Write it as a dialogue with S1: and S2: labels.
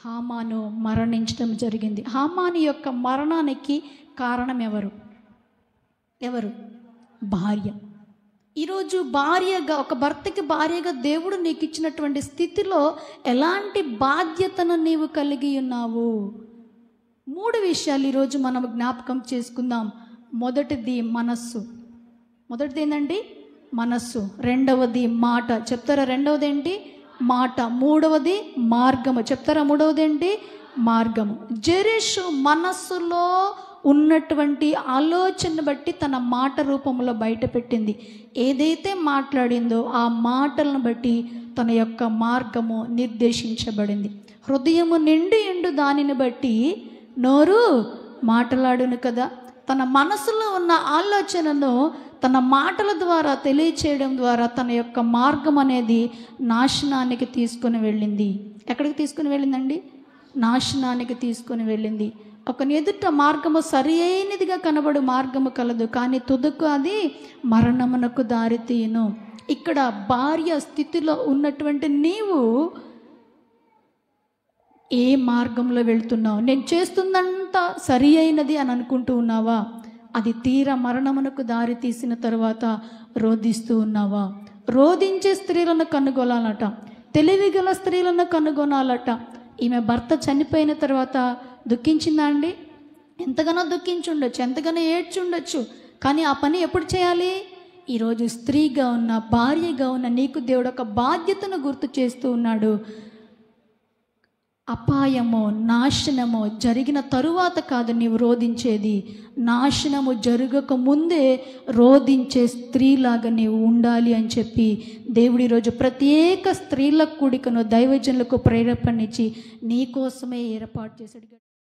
S1: హామాను మరణించడం జరిగింది. హామాను యొక్క మరణానికి కారణం ఎవరు? భార్య. ఈరోజు భార్యగా, ఒక భర్తకి భార్యగా దేవుడు నీకు ఇచ్చినటువంటి స్థితిలో ఎలాంటి బాధ్యతను నీవు కలిగి ఉన్నావు? 3 విషయాలు ఈరోజు మనం జ్ఞాపకం చేసుకుందాం. మొదటిది మనస్సు. మొదటిది ఏంటండి? మనస్సు. రెండవది మాట. చెప్తారా? రెండవది ఏంటి? మాట. మూడవది మార్గము. చెప్తారా? మూడవది ఏంటి? మార్గము. జెరెషు మనస్సులో ఉన్నటువంటి ఆలోచన బట్టి తన మాట రూపంలో బయట పెట్టింది. ఏదైతే మాట్లాడిందో ఆ మాటలను బట్టి తన యొక్క మార్గము నిర్దేశించబడింది. హృదయము నిండి ఎండు దానిని బట్టి నోరు మాట్లాడును కదా. తన మనసులో ఉన్న ఆలోచనను తన మాటల ద్వారా తెలియచేయడం ద్వారా తన యొక్క మార్గం అనేది నాశనానికి తీసుకుని వెళ్ళింది. ఎక్కడికి తీసుకుని వెళ్ళిందండి? నాశనానికి తీసుకుని వెళ్ళింది. ఒకని ఎదుట మార్గము సరి అయినదిగా కనబడు మార్గము కలదు, కానీ తుదకు అది మరణమునకు దారితీయును. ఇక్కడ భార్య స్థితిలో ఉన్నటువంటి నీవు ఏ మార్గంలో వెళ్తున్నావు? నేను చేస్తుందంతా సరి అయినది అని అనుకుంటూ ఉన్నావా? అది తీర మరణమునకు దారి తీసిన తరువాత రోధిస్తూ ఉన్నావా? రోధించే స్త్రీలను కనుగొనాలట, తెలివిగల స్త్రీలను కనుగొనాలట. ఈమె భర్త చనిపోయిన తర్వాత దుఃఖించిందా అండి? ఎంతగానో దుఃఖించుండొచ్చు, ఎంతగానో ఏడ్చుండొచ్చు. కానీ ఆ పని ఎప్పుడు చేయాలి? ఈరోజు స్త్రీగా ఉన్న, భార్యగా ఉన్న నీకు దేవుడు ఒక బాధ్యతను గుర్తు చేస్తూ ఉన్నాడు. అపాయము, నాశనము జరిగిన తరువాత కాదు నీవు రోధించేది, నాశనము జరగక ముందే రోధించే స్త్రీలాగా నీవు ఉండాలి అని చెప్పి దేవుడు ఈరోజు ప్రత్యేక స్త్రీల కూడికను దైవజనులకు ప్రేరేపణించి నీ కోసమే ఏర్పాటు చేశాడు.